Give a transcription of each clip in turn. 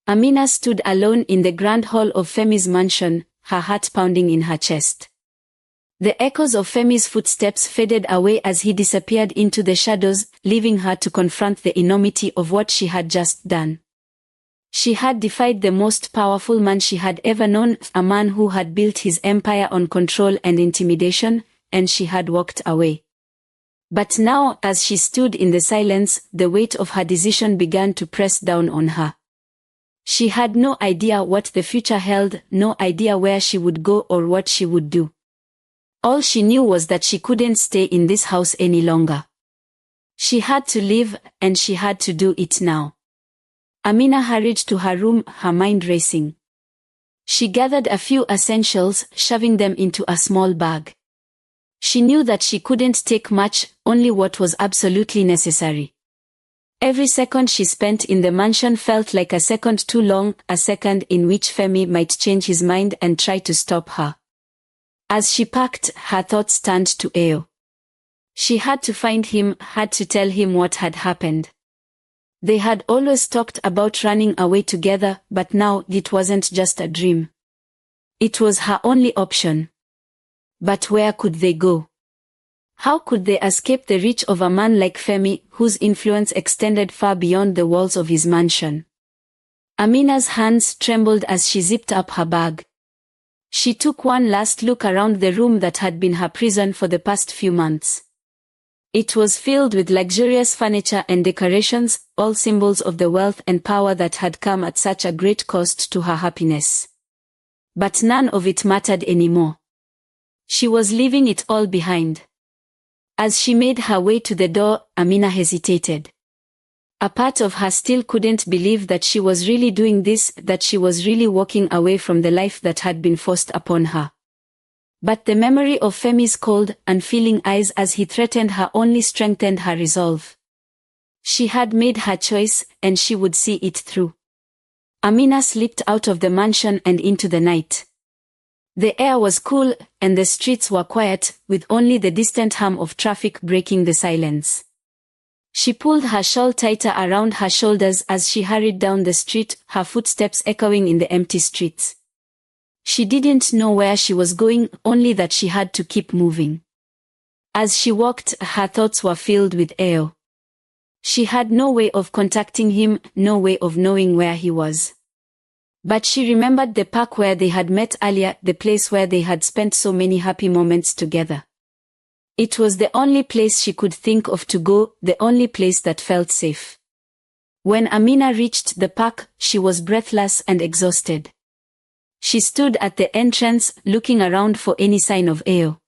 Amina stood alone in the grand hall of Femi's mansion, her heart pounding in her chest. The echoes of Femi's footsteps faded away as he disappeared into the shadows, leaving her to confront the enormity of what she had just done. She had defied the most powerful man she had ever known, a man who had built his empire on control and intimidation, and she had walked away. But now, as she stood in the silence, the weight of her decision began to press down on her. She had no idea what the future held, no idea where she would go or what she would do. All she knew was that she couldn't stay in this house any longer. She had to leave, and she had to do it now. Amina hurried to her room, her mind racing. She gathered a few essentials, shoving them into a small bag. She knew that she couldn't take much, only what was absolutely necessary. Every second she spent in the mansion felt like a second too long, a second in which Femi might change his mind and try to stop her. As she packed, her thoughts turned to Eo. She had to find him, had to tell him what had happened. They had always talked about running away together, but now it wasn't just a dream. It was her only option. But where could they go? How could they escape the reach of a man like Femi, whose influence extended far beyond the walls of his mansion? Amina's hands trembled as she zipped up her bag. She took one last look around the room that had been her prison for the past few months. It was filled with luxurious furniture and decorations, all symbols of the wealth and power that had come at such a great cost to her happiness. But none of it mattered anymore. She was leaving it all behind. As she made her way to the door, Amina hesitated. A part of her still couldn't believe that she was really doing this, that she was really walking away from the life that had been forced upon her. But the memory of Femi's cold, unfeeling eyes as he threatened her only strengthened her resolve. She had made her choice, and she would see it through. Amina slipped out of the mansion and into the night. The air was cool, and the streets were quiet, with only the distant hum of traffic breaking the silence. She pulled her shawl tighter around her shoulders as she hurried down the street, her footsteps echoing in the empty streets. She didn't know where she was going, only that she had to keep moving. As she walked, her thoughts were filled with Eo. She had no way of contacting him, no way of knowing where he was. But she remembered the park where they had met earlier, the place where they had spent so many happy moments together. It was the only place she could think of to go, the only place that felt safe. When Amina reached the park, she was breathless and exhausted. She stood at the entrance, looking around for any sign of Eo.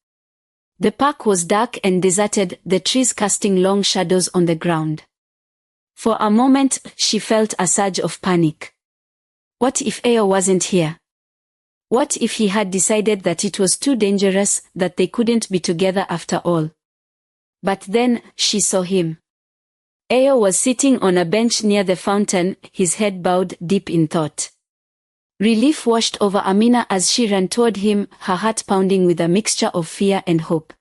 The park was dark and deserted, the trees casting long shadows on the ground. For a moment, she felt a surge of panic. What if Eo wasn't here? What if he had decided that it was too dangerous, that they couldn't be together after all? But then, she saw him. Eo was sitting on a bench near the fountain, his head bowed, deep in thought. Relief washed over Amina as she ran toward him, her heart pounding with a mixture of fear and hope.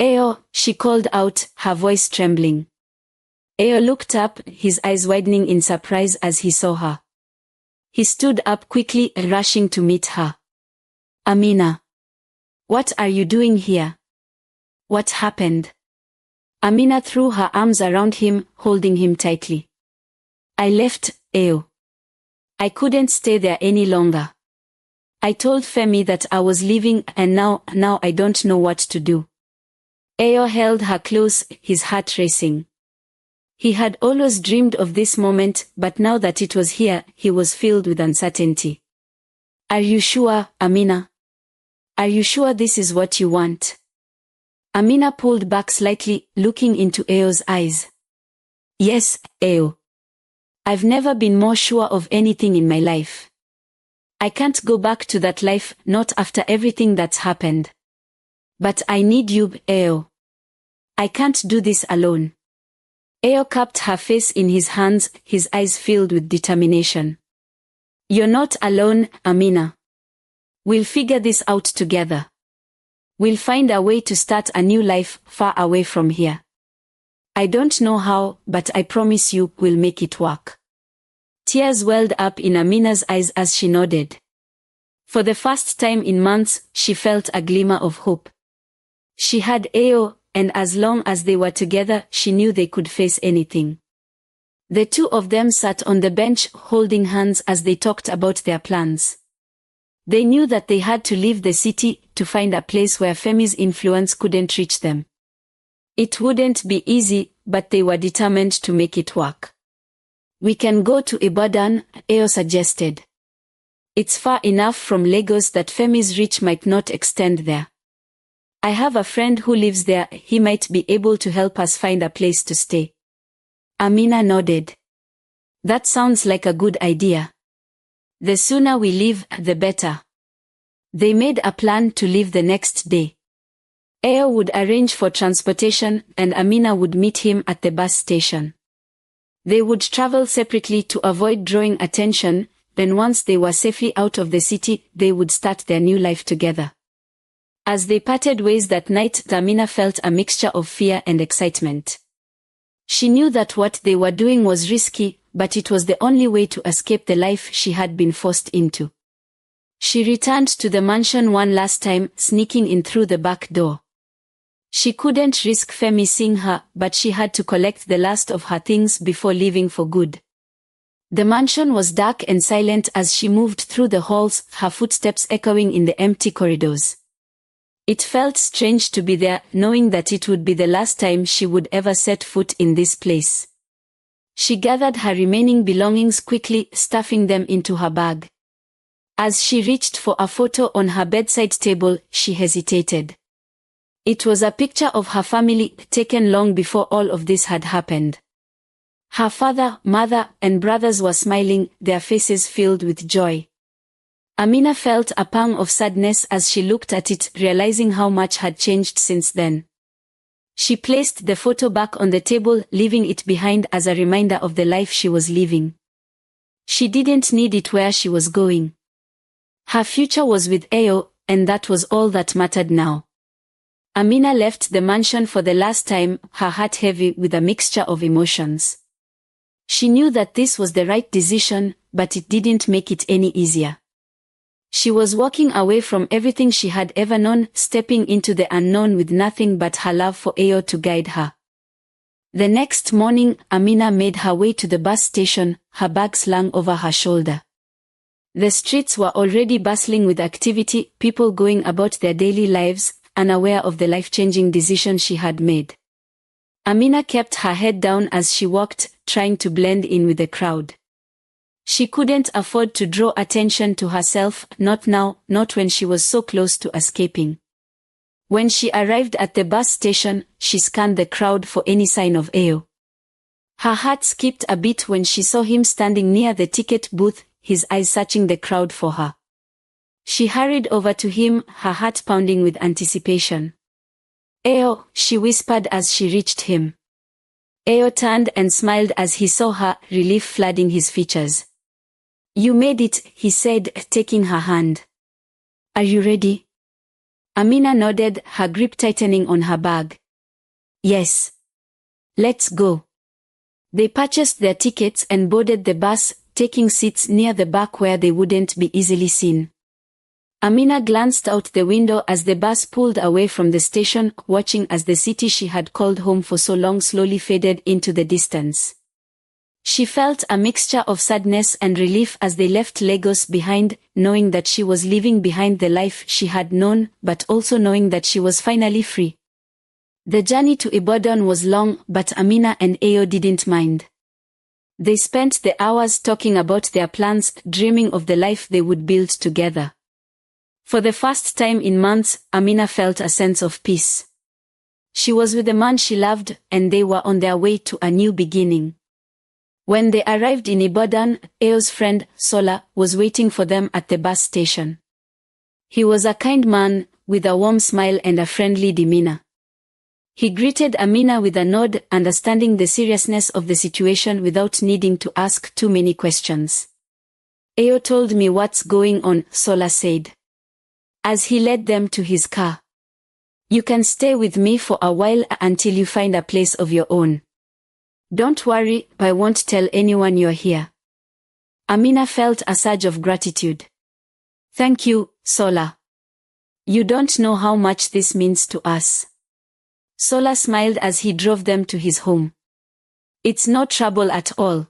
Eo, she called out, her voice trembling. Eo looked up, his eyes widening in surprise as he saw her. He stood up quickly, rushing to meet her. Amina. What are you doing here? What happened? Amina threw her arms around him, holding him tightly. I left, Eo. I couldn't stay there any longer. I told Femi that I was leaving, and now I don't know what to do. Eo held her close, his heart racing. He had always dreamed of this moment, but now that it was here, he was filled with uncertainty. Are you sure, Amina? Are you sure this is what you want? Amina pulled back slightly, looking into Eo's eyes. Yes, Eo. I've never been more sure of anything in my life. I can't go back to that life, not after everything that's happened. But I need you, Eo. I can't do this alone. Eo cupped her face in his hands, his eyes filled with determination. You're not alone, Amina. We'll figure this out together. We'll find a way to start a new life, far away from here. I don't know how, but I promise you, we'll make it work. Tears welled up in Amina's eyes as she nodded. For the first time in months, she felt a glimmer of hope. She had Ayo, and as long as they were together, she knew they could face anything. The two of them sat on the bench holding hands as they talked about their plans. They knew that they had to leave the city to find a place where Femi's influence couldn't reach them. It wouldn't be easy, but they were determined to make it work. "We can go to Ibadan," Ayo suggested. "It's far enough from Lagos that Femi's reach might not extend there. I have a friend who lives there, he might be able to help us find a place to stay." Amina nodded. "That sounds like a good idea. The sooner we leave, the better." They made a plan to leave the next day. Ayo would arrange for transportation and Amina would meet him at the bus station. They would travel separately to avoid drawing attention, then once they were safely out of the city, they would start their new life together. As they parted ways that night, Amina felt a mixture of fear and excitement. She knew that what they were doing was risky, but it was the only way to escape the life she had been forced into. She returned to the mansion one last time, sneaking in through the back door. She couldn't risk Femi seeing her, but she had to collect the last of her things before leaving for good. The mansion was dark and silent as she moved through the halls, her footsteps echoing in the empty corridors. It felt strange to be there, knowing that it would be the last time she would ever set foot in this place. She gathered her remaining belongings quickly, stuffing them into her bag. As she reached for a photo on her bedside table, she hesitated. It was a picture of her family, taken long before all of this had happened. Her father, mother, and brothers were smiling, their faces filled with joy. Amina felt a pang of sadness as she looked at it, realizing how much had changed since then. She placed the photo back on the table, leaving it behind as a reminder of the life she was living. She didn't need it where she was going. Her future was with Ayo, and that was all that mattered now. Amina left the mansion for the last time, her heart heavy with a mixture of emotions. She knew that this was the right decision, but it didn't make it any easier. She was walking away from everything she had ever known, stepping into the unknown with nothing but her love for Ayo to guide her. The next morning, Amina made her way to the bus station, her bag slung over her shoulder. The streets were already bustling with activity, people going about their daily lives, unaware of the life-changing decision she had made. Amina kept her head down as she walked, trying to blend in with the crowd. She couldn't afford to draw attention to herself, not now, not when she was so close to escaping. When she arrived at the bus station, she scanned the crowd for any sign of Ayo. Her heart skipped a bit when she saw him standing near the ticket booth, his eyes searching the crowd for her. She hurried over to him, her heart pounding with anticipation. "Ayo," she whispered as she reached him. Ayo turned and smiled as he saw her, relief flooding his features. "You made it," he said, taking her hand. "Are you ready?" Amina nodded, her grip tightening on her bag. "Yes. Let's go." They purchased their tickets and boarded the bus, taking seats near the back where they wouldn't be easily seen. Amina glanced out the window as the bus pulled away from the station, watching as the city she had called home for so long slowly faded into the distance. She felt a mixture of sadness and relief as they left Lagos behind, knowing that she was leaving behind the life she had known, but also knowing that she was finally free. The journey to Ibadan was long, but Amina and Ayo didn't mind. They spent the hours talking about their plans, dreaming of the life they would build together. For the first time in months, Amina felt a sense of peace. She was with the man she loved, and they were on their way to a new beginning. When they arrived in Ibadan, Ayo's friend, Sola, was waiting for them at the bus station. He was a kind man, with a warm smile and a friendly demeanor. He greeted Amina with a nod, understanding the seriousness of the situation without needing to ask too many questions. "Ayo told me what's going on," Sola said, as he led them to his car. "You can stay with me for a while until you find a place of your own. Don't worry, I won't tell anyone you're here." Amina felt a surge of gratitude. Thank you, Sola. You don't know how much this means to us. Sola smiled as he drove them to his home. It's no trouble at all.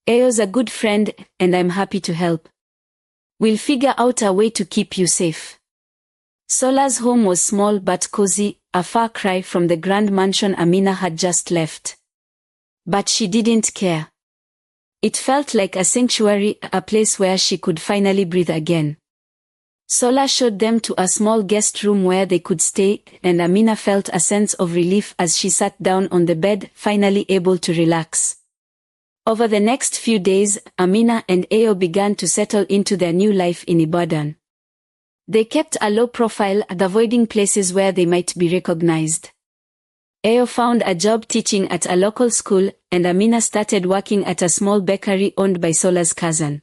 Ayo's a good friend, and I'm happy to help. We'll figure out a way to keep you safe. Sola's home was small but cozy, a far cry from the grand mansion Amina had just left. But she didn't care. It felt like a sanctuary, a place where she could finally breathe again. Sola showed them to a small guest room where they could stay, and Amina felt a sense of relief as she sat down on the bed, finally able to relax. Over the next few days, Amina and Ayo began to settle into their new life in Ibadan. They kept a low profile, avoiding places where they might be recognized. Ayo found a job teaching at a local school, and Amina started working at a small bakery owned by Sola's cousin.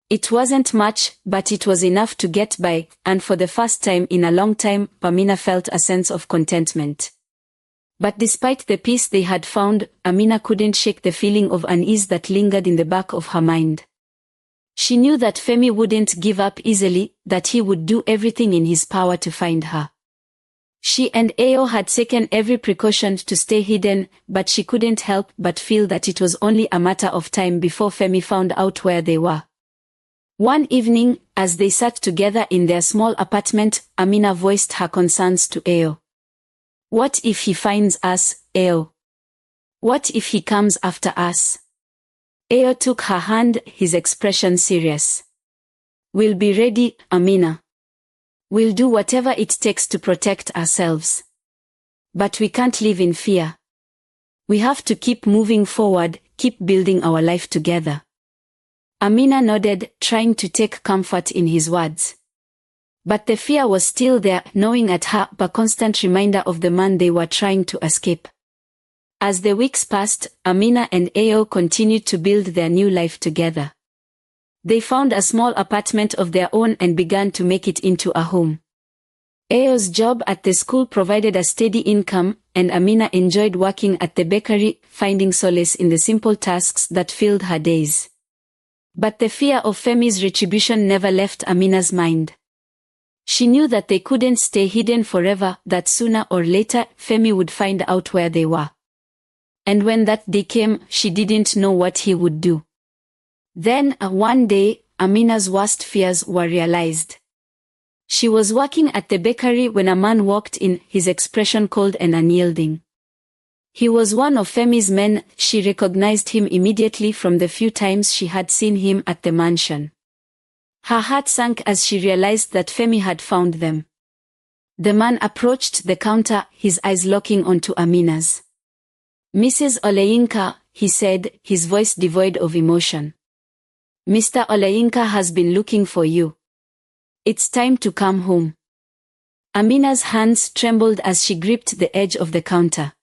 It wasn't much, but it was enough to get by, and for the first time in a long time, Amina felt a sense of contentment. But despite the peace they had found, Amina couldn't shake the feeling of unease that lingered in the back of her mind. She knew that Femi wouldn't give up easily, that he would do everything in his power to find her. She and Ayo had taken every precaution to stay hidden, but she couldn't help but feel that it was only a matter of time before Femi found out where they were. One evening, as they sat together in their small apartment, Amina voiced her concerns to Ayo. What if he finds us, Ayo? What if he comes after us? Ayo took her hand, his expression serious. We'll be ready, Amina. We'll do whatever it takes to protect ourselves. But we can't live in fear. We have to keep moving forward, keep building our life together. Amina nodded, trying to take comfort in his words. But the fear was still there, gnawing at her, a constant reminder of the man they were trying to escape. As the weeks passed, Amina and Ayo continued to build their new life together. They found a small apartment of their own and began to make it into a home. Ayo's job at the school provided a steady income, and Amina enjoyed working at the bakery, finding solace in the simple tasks that filled her days. But the fear of Femi's retribution never left Amina's mind. She knew that they couldn't stay hidden forever, that sooner or later, Femi would find out where they were. And when that day came, she didn't know what he would do. Then, one day, Amina's worst fears were realized. She was working at the bakery when a man walked in, his expression cold and unyielding. He was one of Femi's men. She recognized him immediately from the few times she had seen him at the mansion. Her heart sank as she realized that Femi had found them. The man approached the counter, his eyes locking onto Amina's. Mrs. Oleyinka, he said, his voice devoid of emotion. Mr. Oleyinka has been looking for you. It's time to come home. Amina's hands trembled as she gripped the edge of the counter.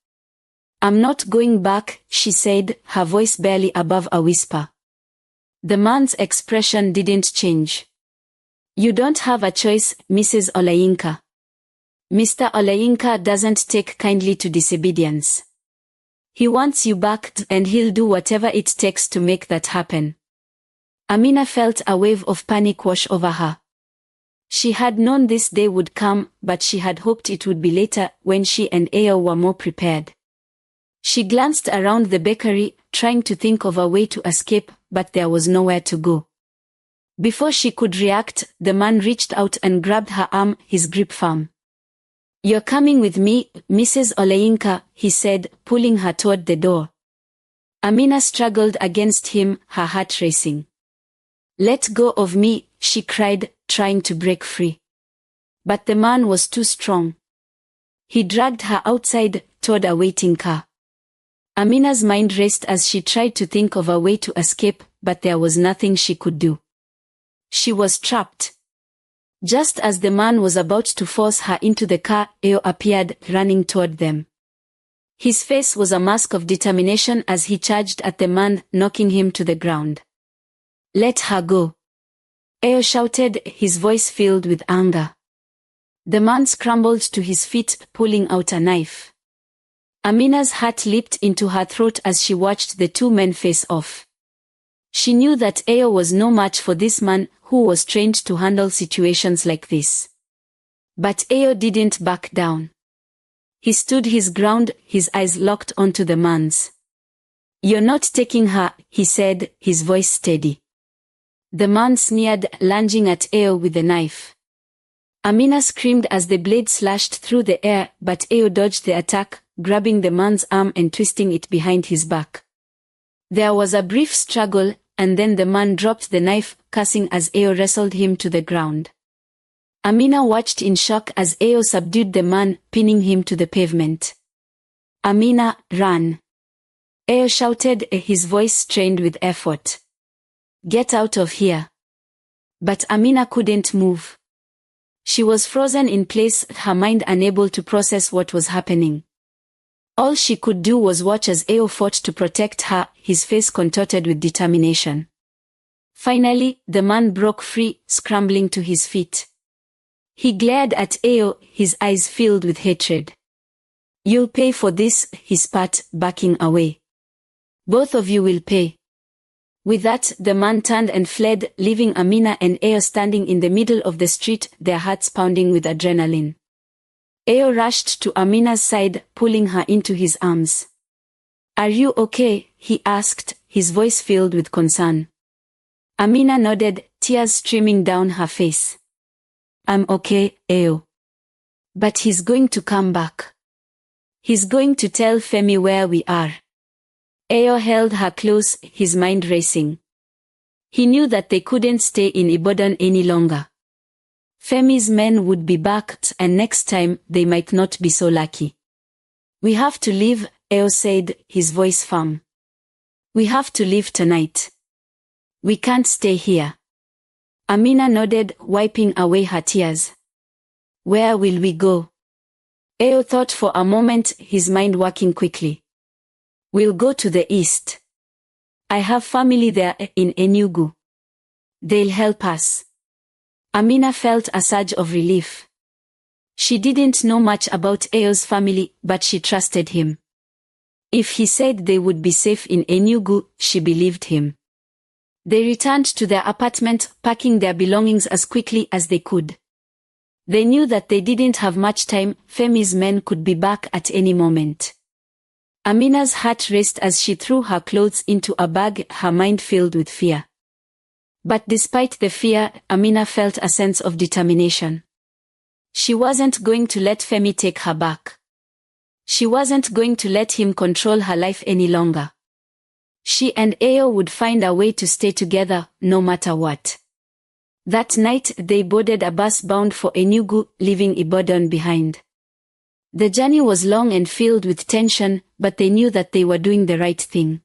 I'm not going back, she said, her voice barely above a whisper. The man's expression didn't change. You don't have a choice, Mrs. Oleyinka. Mr. Oleyinka doesn't take kindly to disobedience. He wants you back, and he'll do whatever it takes to make that happen. Amina felt a wave of panic wash over her. She had known this day would come, but she had hoped it would be later, when she and Ayo were more prepared. She glanced around the bakery, trying to think of a way to escape, but there was nowhere to go. Before she could react, the man reached out and grabbed her arm, his grip firm. You're coming with me, Mrs. Oleyinka, he said, pulling her toward the door. Amina struggled against him, her heart racing. Let go of me, she cried, trying to break free. But the man was too strong. He dragged her outside, toward a waiting car. Amina's mind raced as she tried to think of a way to escape, but there was nothing she could do. She was trapped. Just as the man was about to force her into the car, Ayo appeared, running toward them. His face was a mask of determination as he charged at the man, knocking him to the ground. Let her go. Ayo shouted, his voice filled with anger. The man scrambled to his feet, pulling out a knife. Amina's heart leaped into her throat as she watched the two men face off. She knew that Eo was no match for this man who was trained to handle situations like this. But Eo didn't back down. He stood his ground, his eyes locked onto the man's. "You're not taking her," he said, his voice steady. The man sneered, lunging at Eo with a knife. Amina screamed as the blade slashed through the air, but Eo dodged the attack, grabbing the man's arm and twisting it behind his back. There was a brief struggle, and then the man dropped the knife, cursing as Eo wrestled him to the ground. Amina watched in shock as Eo subdued the man, pinning him to the pavement. "Amina, run!" Eo shouted, his voice strained with effort. "Get out of here." But Amina couldn't move. She was frozen in place, her mind unable to process what was happening. All she could do was watch as Eo fought to protect her, his face contorted with determination. Finally, the man broke free, scrambling to his feet. He glared at Eo, his eyes filled with hatred. "You'll pay for this," he spat, backing away. "Both of you will pay." With that, the man turned and fled, leaving Amina and Eo standing in the middle of the street, their hearts pounding with adrenaline. Eo rushed to Amina's side, pulling her into his arms. "Are you okay?" he asked, his voice filled with concern. Amina nodded, tears streaming down her face. "I'm okay, Eo. But he's going to come back. He's going to tell Femi where we are." Eo held her close, his mind racing. He knew that they couldn't stay in Ibadan any longer. Femi's men would be back, and next time, they might not be so lucky. "We have to leave," Eo said, his voice firm. "We have to leave tonight. We can't stay here." Amina nodded, wiping away her tears. "Where will we go?" Eo thought for a moment, his mind working quickly. "We'll go to the east. I have family there in Enugu. They'll help us." Amina felt a surge of relief. She didn't know much about Eo's family, but she trusted him. If he said they would be safe in Enugu, she believed him. They returned to their apartment, packing their belongings as quickly as they could. They knew that they didn't have much time, Femi's men could be back at any moment. Amina's heart raced as she threw her clothes into a bag, her mind filled with fear. But despite the fear, Amina felt a sense of determination. She wasn't going to let Femi take her back. She wasn't going to let him control her life any longer. She and Eo would find a way to stay together, no matter what. That night, they boarded a bus bound for Enugu, leaving Ibadan behind. The journey was long and filled with tension, but they knew that they were doing the right thing.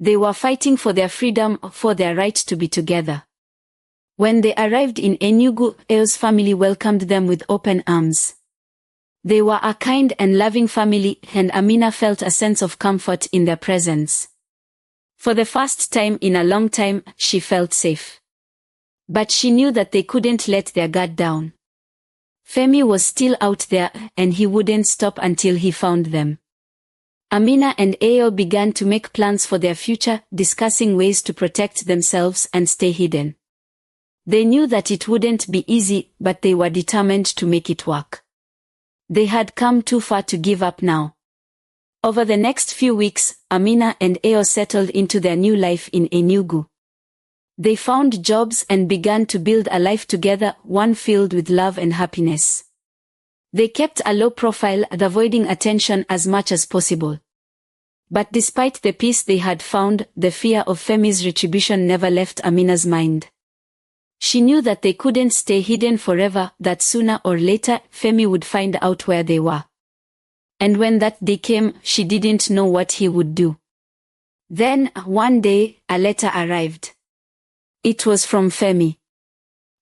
They were fighting for their freedom, for their right to be together. When they arrived in Enugu, Eo's family welcomed them with open arms. They were a kind and loving family, and Amina felt a sense of comfort in their presence. For the first time in a long time, she felt safe. But she knew that they couldn't let their guard down. Femi was still out there, and he wouldn't stop until he found them. Amina and Eo began to make plans for their future, discussing ways to protect themselves and stay hidden. They knew that it wouldn't be easy, but they were determined to make it work. They had come too far to give up now. Over the next few weeks, Amina and Eo settled into their new life in Enugu. They found jobs and began to build a life together, one filled with love and happiness. They kept a low profile, avoiding attention as much as possible. But despite the peace they had found, the fear of Femi's retribution never left Amina's mind. She knew that they couldn't stay hidden forever, that sooner or later, Femi would find out where they were. And when that day came, she didn't know what he would do. Then, one day, a letter arrived. It was from Femi.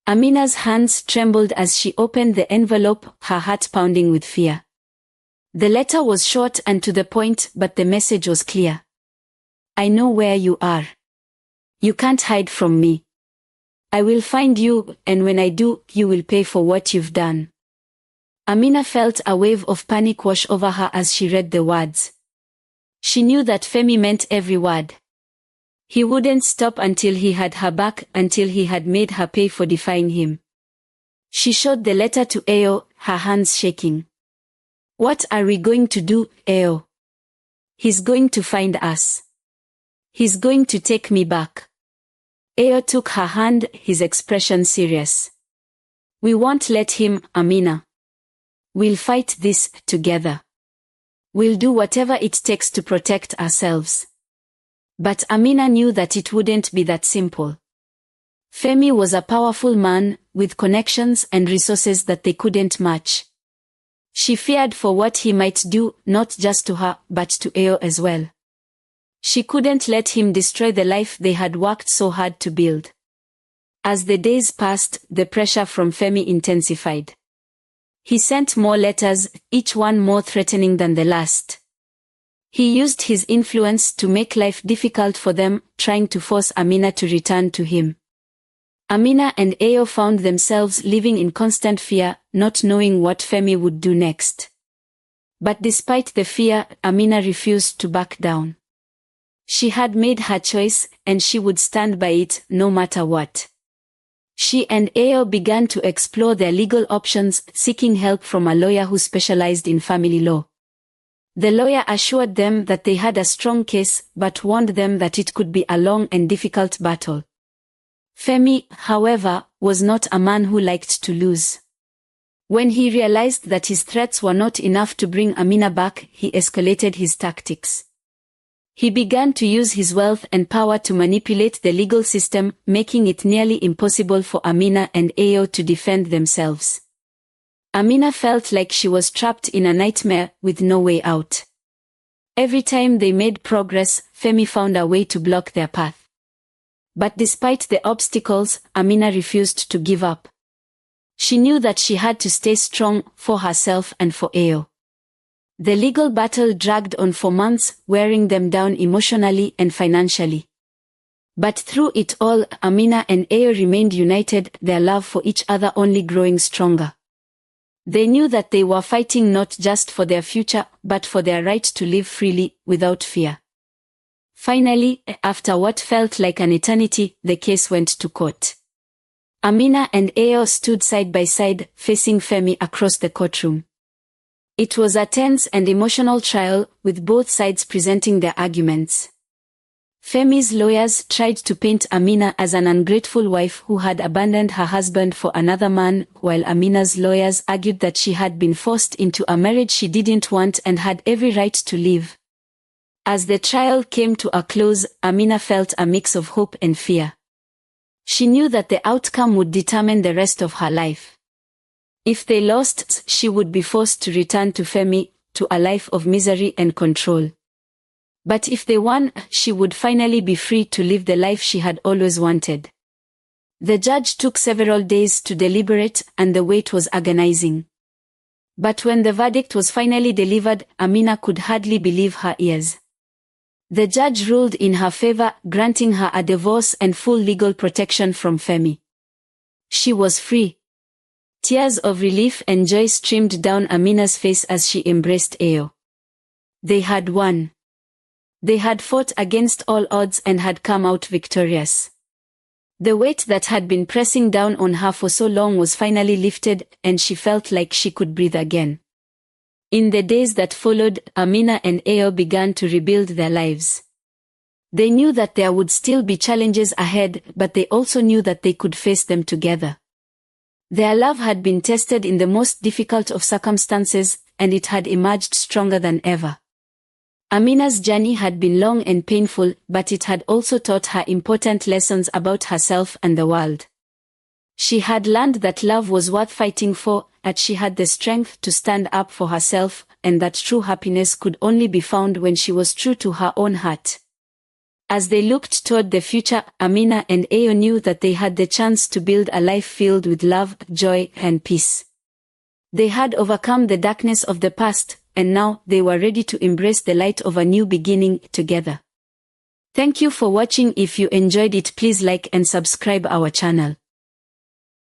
Amina's hands trembled as she opened the envelope, her heart pounding with fear. The letter was short and to the point, but the message was clear. "I know where you are. You can't hide from me. I will find you, and when I do, you will pay for what you've done." Amina felt a wave of panic wash over her as she read the words. She knew that Femi meant every word. He wouldn't stop until he had her back, until he had made her pay for defying him. She showed the letter to Eo, her hands shaking. "What are we going to do, Eo? He's going to find us. He's going to take me back." Eo took her hand, his expression serious. "We won't let him, Amina. We'll fight this together. We'll do whatever it takes to protect ourselves." But Amina knew that it wouldn't be that simple. Femi was a powerful man, with connections and resources that they couldn't match. She feared for what he might do, not just to her, but to Eo as well. She couldn't let him destroy the life they had worked so hard to build. As the days passed, the pressure from Femi intensified. He sent more letters, each one more threatening than the last. He used his influence to make life difficult for them, trying to force Amina to return to him. Amina and Eo found themselves living in constant fear, not knowing what Femi would do next. But despite the fear, Amina refused to back down. She had made her choice, and she would stand by it, no matter what. She and Eo began to explore their legal options, seeking help from a lawyer who specialized in family law. The lawyer assured them that they had a strong case, but warned them that it could be a long and difficult battle. Femi, however, was not a man who liked to lose. When he realized that his threats were not enough to bring Amina back, he escalated his tactics. He began to use his wealth and power to manipulate the legal system, making it nearly impossible for Amina and Eo to defend themselves. Amina felt like she was trapped in a nightmare, with no way out. Every time they made progress, Femi found a way to block their path. But despite the obstacles, Amina refused to give up. She knew that she had to stay strong, for herself and for Eo. The legal battle dragged on for months, wearing them down emotionally and financially. But through it all, Amina and Eo remained united, their love for each other only growing stronger. They knew that they were fighting not just for their future, but for their right to live freely, without fear. Finally, after what felt like an eternity, the case went to court. Amina and Eo stood side by side, facing Femi across the courtroom. It was a tense and emotional trial, with both sides presenting their arguments. Femi's lawyers tried to paint Amina as an ungrateful wife who had abandoned her husband for another man, while Amina's lawyers argued that she had been forced into a marriage she didn't want and had every right to leave. As the trial came to a close, Amina felt a mix of hope and fear. She knew that the outcome would determine the rest of her life. If they lost, she would be forced to return to Femi, to a life of misery and control. But if they won, she would finally be free to live the life she had always wanted. The judge took several days to deliberate, and the wait was agonizing. But when the verdict was finally delivered, Amina could hardly believe her ears. The judge ruled in her favor, granting her a divorce and full legal protection from Femi. She was free. Tears of relief and joy streamed down Amina's face as she embraced Eo. They had won. They had fought against all odds and had come out victorious. The weight that had been pressing down on her for so long was finally lifted, and she felt like she could breathe again. In the days that followed, Amina and Eo began to rebuild their lives. They knew that there would still be challenges ahead, but they also knew that they could face them together. Their love had been tested in the most difficult of circumstances, and it had emerged stronger than ever. Amina's journey had been long and painful, but it had also taught her important lessons about herself and the world. She had learned that love was worth fighting for, that she had the strength to stand up for herself, and that true happiness could only be found when she was true to her own heart. As they looked toward the future, Amina and Eo knew that they had the chance to build a life filled with love, joy, and peace. They had overcome the darkness of the past, and now they were ready to embrace the light of a new beginning together. Thank you for watching. If you enjoyed it, please like and subscribe our channel.